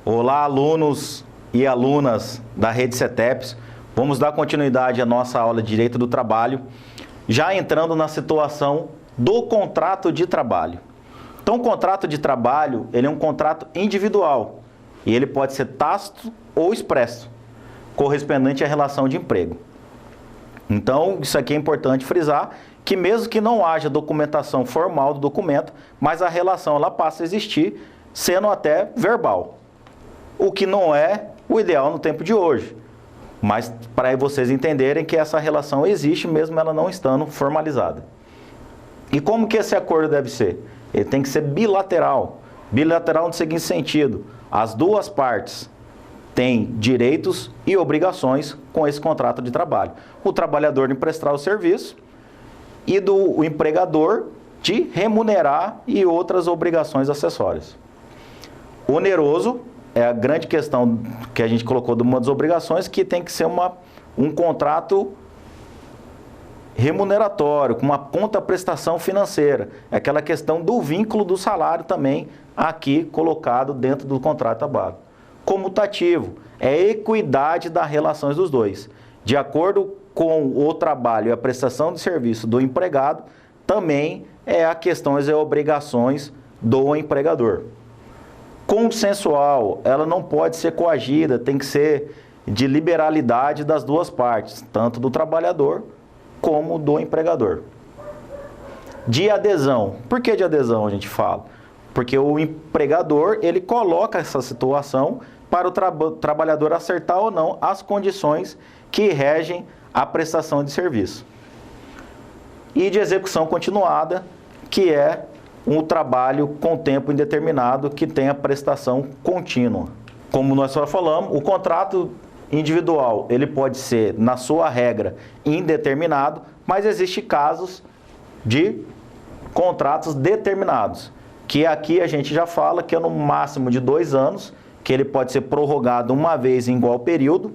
Olá, alunos e alunas da Rede CETEPS. Vamos dar continuidade à nossa aula de Direito do Trabalho, já entrando na situação do contrato de trabalho. Então, o contrato de trabalho, ele é um contrato individual e ele pode ser tácito ou expresso, correspondente à relação de emprego. Então, isso aqui é importante frisar, que mesmo que não haja documentação formal do documento, mas a relação ela passa a existir, sendo até verbal. O que não é o ideal no tempo de hoje. Mas para vocês entenderem que essa relação existe, mesmo ela não estando formalizada. E como que esse acordo deve ser? Ele tem que ser bilateral. Bilateral no seguinte sentido: as duas partes têm direitos e obrigações com esse contrato de trabalho. O trabalhador de prestar o serviço e o empregador de remunerar e outras obrigações acessórias. Oneroso é a grande questão que a gente colocou de uma das obrigações, que tem que ser um contrato remuneratório, com uma contraprestação financeira. É aquela questão do vínculo do salário também aqui colocado dentro do contrato de trabalho. Comutativo é a equidade das relações dos dois. De acordo com o trabalho e a prestação de serviço do empregado, também é a questões e obrigações do empregador. Consensual, ela não pode ser coagida, tem que ser de liberalidade das duas partes, tanto do trabalhador como do empregador. De adesão. Por que de adesão a gente fala? Porque o empregador, ele coloca essa situação para o trabalhador acertar ou não as condições que regem a prestação de serviço. E de execução continuada, que é um trabalho com tempo indeterminado que tem a prestação contínua. Como nós só falamos, o contrato individual, ele pode ser, na sua regra, indeterminado, mas existem casos de contratos determinados, que aqui a gente já fala que é no máximo de 2 anos, que ele pode ser prorrogado uma vez em igual período,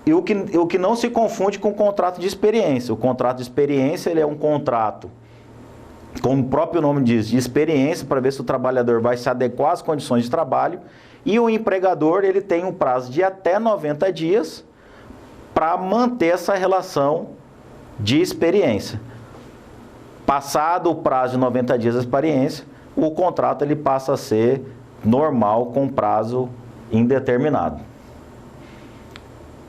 e o que não se confunde com o contrato de experiência. O contrato de experiência, ele é um contrato, como o próprio nome diz, de experiência, para ver se o trabalhador vai se adequar às condições de trabalho, e o empregador, ele tem um prazo de até 90 dias para manter essa relação de experiência. Passado o prazo de 90 dias de experiência, o contrato ele passa a ser normal com prazo indeterminado.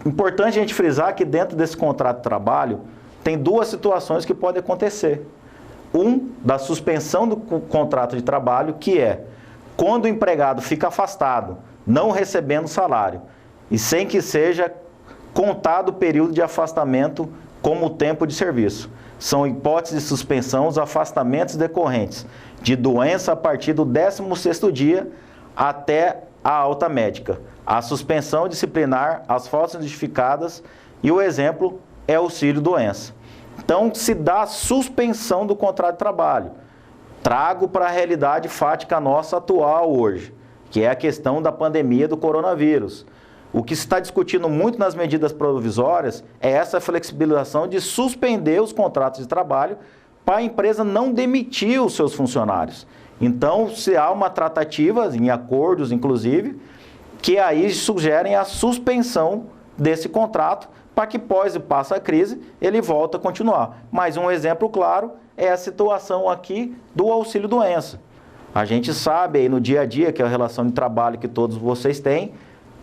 Importante a gente frisar que dentro desse contrato de trabalho tem 2 situações que podem acontecer. Da suspensão do contrato de trabalho, que é quando o empregado fica afastado, não recebendo salário, e sem que seja contado o período de afastamento como tempo de serviço. São hipóteses de suspensão os afastamentos decorrentes de doença a partir do 16º dia até a alta médica. A suspensão disciplinar, as faltas justificadas e o exemplo é auxílio-doença. Então, se dá a suspensão do contrato de trabalho. Trago para a realidade fática nossa atual hoje, que é a questão da pandemia do coronavírus. O que se está discutindo muito nas medidas provisórias é essa flexibilização de suspender os contratos de trabalho para a empresa não demitir os seus funcionários. Então, se há uma tratativa, em acordos inclusive, que aí sugerem a suspensão desse contrato para que passa a crise, ele volta a continuar. Mas um exemplo claro é a situação aqui do auxílio-doença. A gente sabe aí no dia a dia que é a relação de trabalho que todos vocês têm,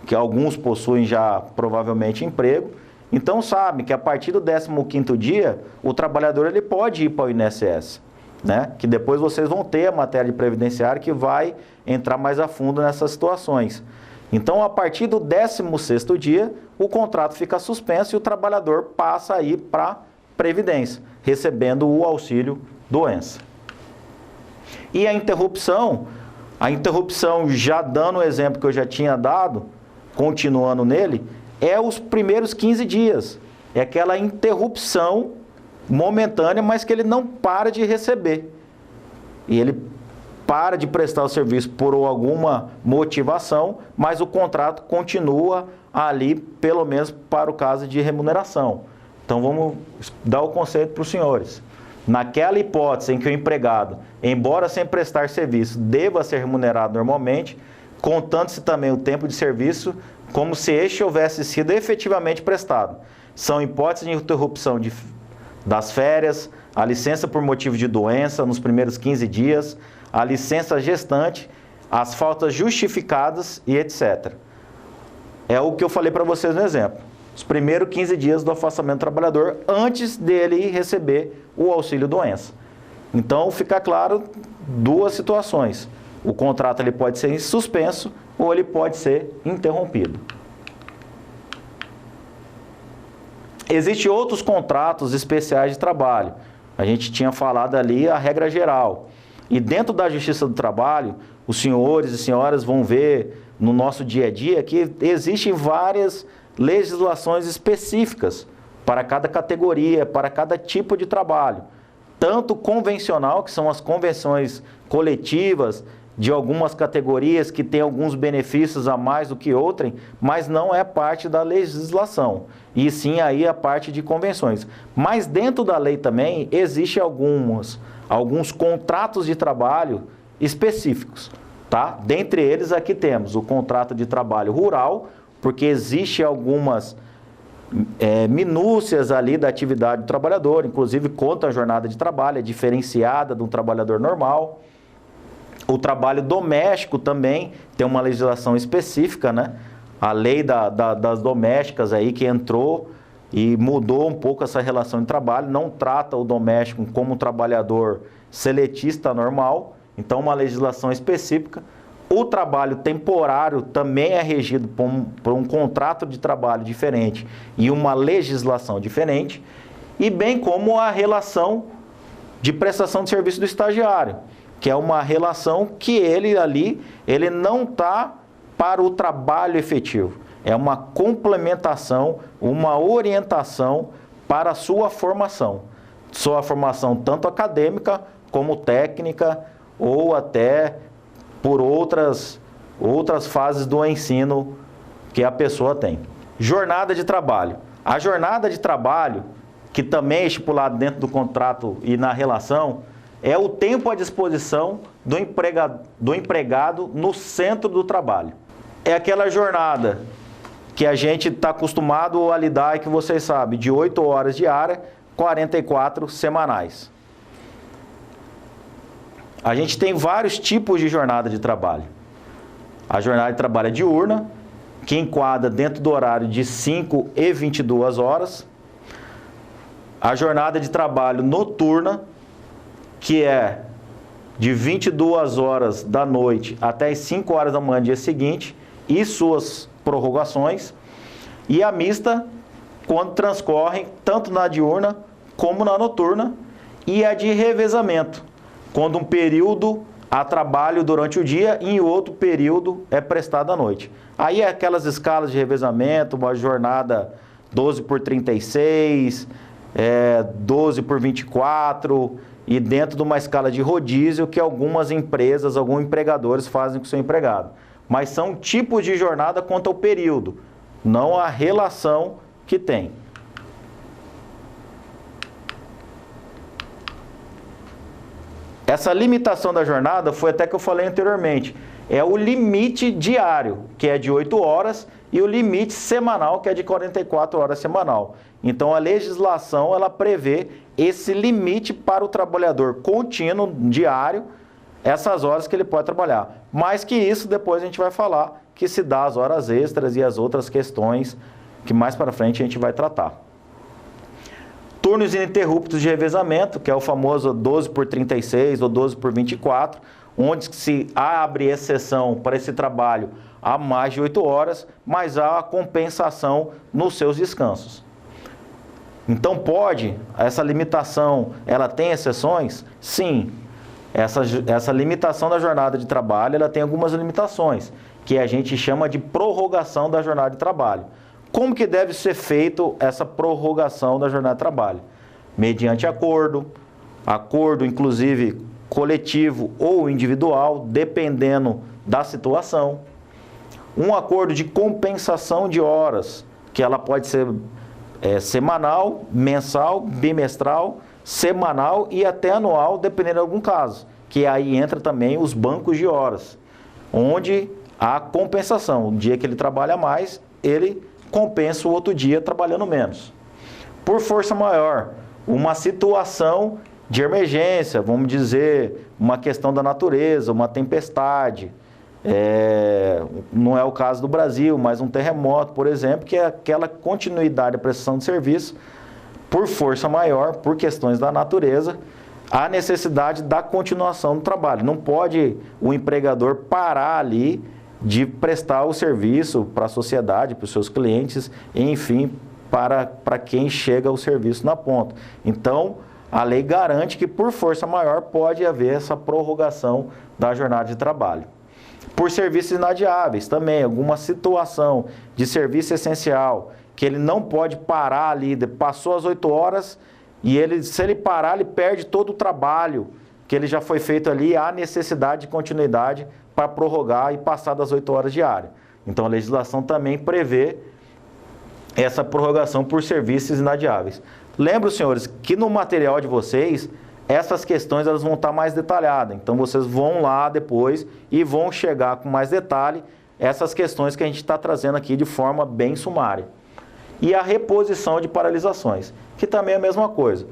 que alguns possuem já provavelmente emprego, então sabem que a partir do 15º dia, o trabalhador ele pode ir para o INSS, né? Que depois vocês vão ter a matéria de previdenciário que vai entrar mais a fundo nessas situações. Então, a partir do 16º dia, o contrato fica suspenso e o trabalhador passa a ir para a Previdência, recebendo o auxílio-doença. E a interrupção já dando o exemplo que eu já tinha dado, continuando nele, é os primeiros 15 dias. É aquela interrupção momentânea, mas que ele não para de receber. E ele para de prestar o serviço por alguma motivação, mas o contrato continua ali, pelo menos para o caso de remuneração. Então vamos dar o conceito para os senhores. Naquela hipótese em que o empregado, embora sem prestar serviço, deva ser remunerado normalmente, contando-se também o tempo de serviço como se este houvesse sido efetivamente prestado. São hipóteses de interrupção das férias, a licença por motivo de doença nos primeiros 15 dias, a licença gestante, as faltas justificadas e etc. É o que eu falei para vocês no exemplo. Os primeiros 15 dias do afastamento do trabalhador antes dele receber o auxílio-doença. Então, fica claro duas situações. O contrato ele pode ser suspenso ou ele pode ser interrompido. Existem outros contratos especiais de trabalho. A gente tinha falado ali a regra geral. E dentro da Justiça do Trabalho, os senhores e senhoras vão ver no nosso dia a dia que existem várias legislações específicas para cada categoria, para cada tipo de trabalho. Tanto convencional, que são as convenções coletivas de algumas categorias que têm alguns benefícios a mais do que outrem, mas não é parte da legislação, e sim aí a parte de convenções. Mas dentro da lei também existem alguns contratos de trabalho específicos, tá? Dentre eles aqui temos o contrato de trabalho rural, porque existe algumas minúcias ali da atividade do trabalhador, inclusive quanto à jornada de trabalho, é diferenciada de um trabalhador normal. O trabalho doméstico também tem uma legislação específica, né? A lei das domésticas aí que entrou e mudou um pouco essa relação de trabalho, não trata o doméstico como um trabalhador seletista normal, então uma legislação específica. O trabalho temporário também é regido por um contrato de trabalho diferente e uma legislação diferente, e bem como a relação de prestação de serviço do estagiário, que é uma relação que ele não está para o trabalho efetivo. É uma complementação, uma orientação para a sua formação. Sua formação tanto acadêmica como técnica ou até por outras fases do ensino que a pessoa tem. Jornada de trabalho. A jornada de trabalho, que também é estipulado dentro do contrato e na relação, é o tempo à disposição do empregado no centro do trabalho. É aquela jornada que a gente está acostumado a lidar e que vocês sabem, de 8 horas diárias, 44 semanais. A gente tem vários tipos de jornada de trabalho. A jornada de trabalho é diurna, que enquadra dentro do horário de 5 e 22 horas. A jornada de trabalho noturna, que é de 22 horas da noite até as 5 horas da manhã do dia seguinte, e suas prorrogações. E a mista, quando transcorre tanto na diurna como na noturna, e a de revezamento, quando um período há trabalho durante o dia e em outro período é prestado à noite. Aí é aquelas escalas de revezamento, uma jornada 12 por 36, 12 por 24, e dentro de uma escala de rodízio que algumas empresas, alguns empregadores fazem com o seu empregado. Mas são tipos de jornada quanto ao período, não a relação que tem. Essa limitação da jornada foi até que eu falei anteriormente. É o limite diário, que é de 8 horas, e o limite semanal, que é de 44 horas semanal. Então, a legislação, ela prevê esse limite para o trabalhador contínuo, diário, essas horas que ele pode trabalhar. Mais que isso, depois a gente vai falar que se dá as horas extras e as outras questões que mais para frente a gente vai tratar. Turnos ininterruptos de revezamento, que é o famoso 12 por 36 ou 12 por 24, onde se abre exceção para esse trabalho a mais de 8 horas, mas há a compensação nos seus descansos. Então essa limitação, ela tem exceções? Sim. Essa limitação da jornada de trabalho, ela tem algumas limitações, que a gente chama de prorrogação da jornada de trabalho. Como que deve ser feito essa prorrogação da jornada de trabalho? Mediante acordo inclusive coletivo ou individual, dependendo da situação. Um acordo de compensação de horas, que ela pode ser semanal, mensal, bimestral, semanal e até anual, dependendo de algum caso. Que aí entra também os bancos de horas, onde a compensação. O dia que ele trabalha mais, ele compensa o outro dia trabalhando menos. Por força maior, uma situação de emergência, vamos dizer, uma questão da natureza, uma tempestade, não é o caso do Brasil, mas um terremoto, por exemplo, que é aquela continuidade da prestação de serviço, por força maior, por questões da natureza, a necessidade da continuação do trabalho. Não pode o empregador parar ali de prestar o serviço para a sociedade, para os seus clientes, enfim, para quem chega o serviço na ponta. Então, a lei garante que, por força maior, pode haver essa prorrogação da jornada de trabalho. Por serviços inadiáveis também, alguma situação de serviço essencial, que ele não pode parar ali, passou as 8 horas, e se ele parar, ele perde todo o trabalho que ele já foi feito ali, há necessidade de continuidade para prorrogar e passar das 8 horas diárias. Então, a legislação também prevê essa prorrogação por serviços inadiáveis. Lembro, senhores, que no material de vocês, essas questões elas vão estar mais detalhadas. Então, vocês vão lá depois e vão chegar com mais detalhe essas questões que a gente está trazendo aqui de forma bem sumária. E a reposição de paralisações, que também é a mesma coisa.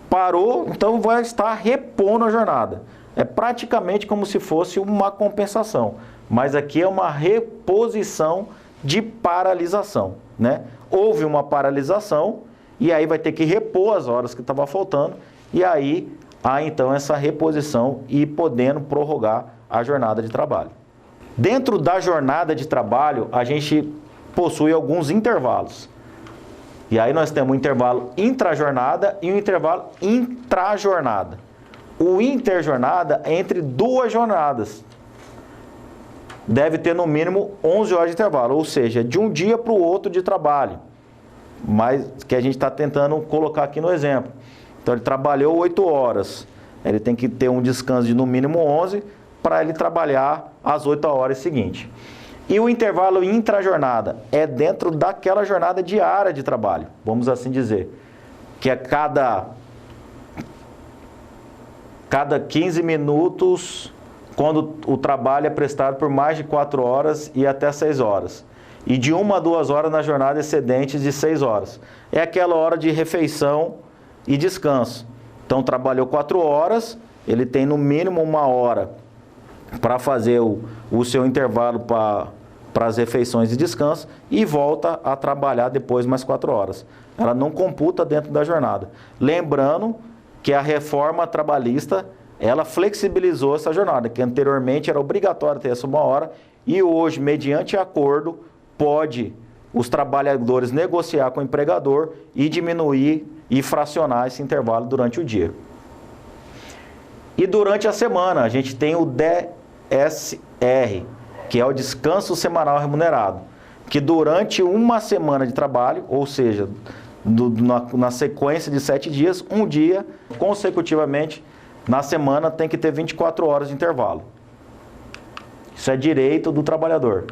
Parou, então vai estar repondo a jornada. É praticamente como se fosse uma compensação, mas aqui é uma reposição de paralisação, né? Houve uma paralisação e aí vai ter que repor as horas que estava faltando e aí há então essa reposição e podendo prorrogar a jornada de trabalho. Dentro da jornada de trabalho, a gente possui alguns intervalos. E aí nós temos um intervalo intrajornada e um intervalo intrajornada. O interjornada é entre 2 jornadas. Deve ter no mínimo 11 horas de intervalo, ou seja, de um dia para o outro de trabalho. Mas que a gente está tentando colocar aqui no exemplo. Então ele trabalhou 8 horas. Ele tem que ter um descanso de no mínimo 11 para ele trabalhar as 8 horas seguintes. E o intervalo intrajornada é dentro daquela jornada diária de trabalho, vamos assim dizer, que é cada 15 minutos, quando o trabalho é prestado por mais de 4 horas e até 6 horas. E de 1 a 2 horas na jornada excedente de 6 horas. É aquela hora de refeição e descanso. Então, trabalhou 4 horas, ele tem no mínimo 1 hora para fazer o seu intervalo para as refeições e descanso e volta a trabalhar depois mais 4 horas. Ela não computa dentro da jornada. Lembrando que a reforma trabalhista, ela flexibilizou essa jornada, que anteriormente era obrigatório ter essa 1 hora e hoje, mediante acordo, pode os trabalhadores negociar com o empregador e diminuir e fracionar esse intervalo durante o dia. E durante a semana, a gente tem o DSR, que é o descanso semanal remunerado, que durante uma semana de trabalho, ou seja, na sequência de 7 dias, um dia consecutivamente na semana tem que ter 24 horas de intervalo. Isso é direito do trabalhador.